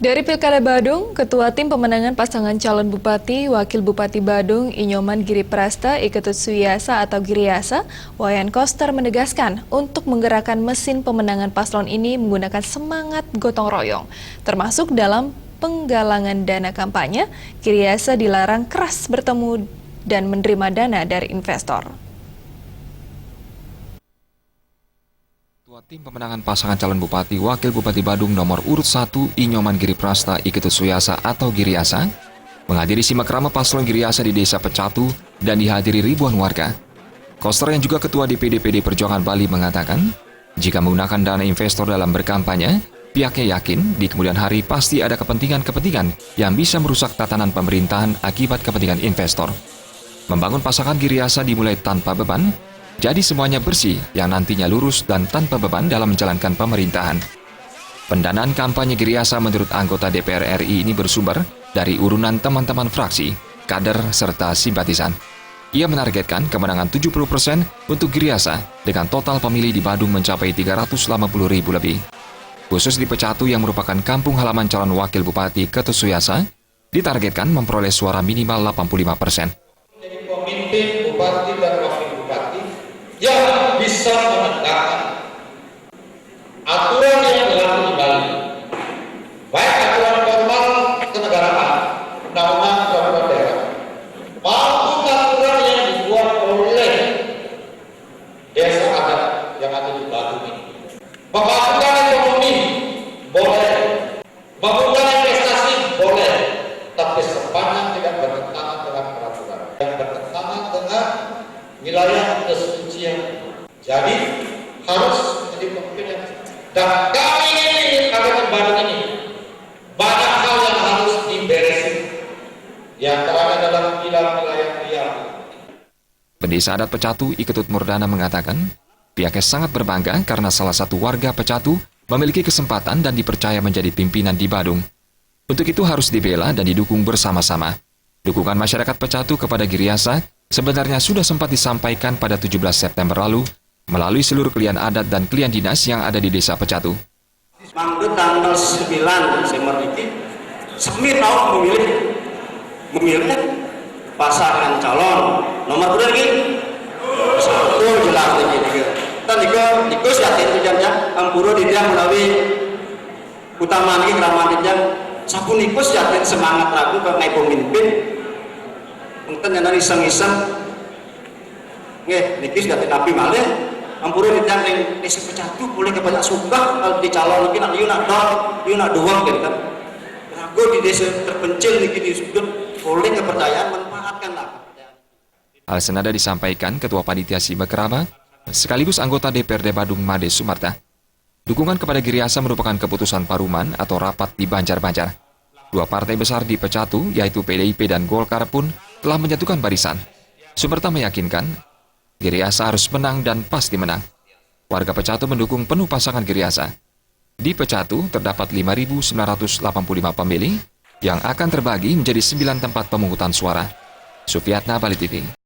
Dari Pilkada Badung, Ketua Tim Pemenangan Pasangan Calon Bupati, Wakil Bupati Badung, Inyoman Giriprasta Iketut Suyasa atau Giriasa, Wayan Koster menegaskan untuk menggerakkan mesin pemenangan paslon ini menggunakan semangat gotong royong. Termasuk dalam penggalangan dana kampanye, Giriasa dilarang keras bertemu dan menerima dana dari investor. Tim pemenangan pasangan calon Bupati Wakil Bupati Badung nomor urut 1 Inyoman Giriprasta Iketut Suyasa atau Giriasa menghadiri simak rama paslon Giriasa di Desa Pecatu dan dihadiri ribuan warga. Koster yang juga Ketua DPD PD Perjuangan Bali mengatakan, jika menggunakan dana investor dalam berkampanye, pihaknya yakin di kemudian hari pasti ada kepentingan-kepentingan yang bisa merusak tatanan pemerintahan akibat kepentingan investor. Membangun pasangan Giriasa dimulai tanpa beban, jadi semuanya bersih yang nantinya lurus dan tanpa beban dalam menjalankan pemerintahan. Pendanaan kampanye Giriasa menurut anggota DPR RI ini bersumber dari urunan teman-teman fraksi, kader, serta simpatisan. Ia menargetkan kemenangan 70% untuk Giriasa dengan total pemilih di Badung mencapai 350.000 lebih. Khusus di Pecatu yang merupakan kampung halaman calon wakil bupati Iketut Suyasa, ditargetkan memperoleh suara minimal 85%. Jadi pemimpin bupati dan wakil bupati yang bisa menegakkan aturan yang berlaku di Bali, baik aturan formal kenegaraan, undang-undang peraturan daerah, maupun aturan yang dibuat oleh desa adat yang ada di Badung ini. Membangun ekonomi boleh, membangun investasi boleh, tapi sepanjang tidak bertentangan dengan peraturan yang bertentangan dengan wilayah kesucian. Jadi harus menjadi pemimpin yang, dan kami ini ada di Badung ini banyak hal yang harus diberesin. Yang terada dalam wilayah liar. Pendesa adat Pecatu Iketut Murdana mengatakan, pihaknya sangat berbangga karena salah satu warga Pecatu memiliki kesempatan dan dipercaya menjadi pimpinan di Badung. Untuk itu harus dibela dan didukung bersama-sama. Dukungan masyarakat Pecatu kepada Giriasa sebenarnya sudah sempat disampaikan pada 17 September lalu melalui seluruh klien adat dan klien dinas yang ada di Desa Pecatu. Mangga tanggal 9 Desember ini, Semir tahu memilih pasangan calon nomor berapa lagi? 1 jelas ini. Dan nikus yakin tujuannya ampuro dijang melalui utama lagi keramaan dijang. Sapu nikus yakin semangat ragu ke naik pemimpin. Mungkin yang iseng-iseng, nikis yakin nabi malih. Ampuro dijang yang Desa Pecatu boleh kebanyak suka kalau dicalon lagi nak yuna doang gitu kan. Ragu di desa terpencil niki di sudut boleh kepercayaan manfaatkanlah. Hal senada disampaikan Ketua Panitia Simekrama sekaligus anggota DPRD Badung Made Sumarta. Dukungan kepada Giriasa merupakan keputusan paruman atau rapat di Banjar-Banjar. Dua partai besar di Pecatu, yaitu PDIP dan Golkar pun telah menyatukan barisan. Sumarta meyakinkan, Giriasa harus menang dan pasti menang. Warga Pecatu mendukung penuh pasangan Giriasa. Di Pecatu terdapat 5.985 pemilih yang akan terbagi menjadi 9 tempat pemungutan suara. Sufiatna, Bali TV.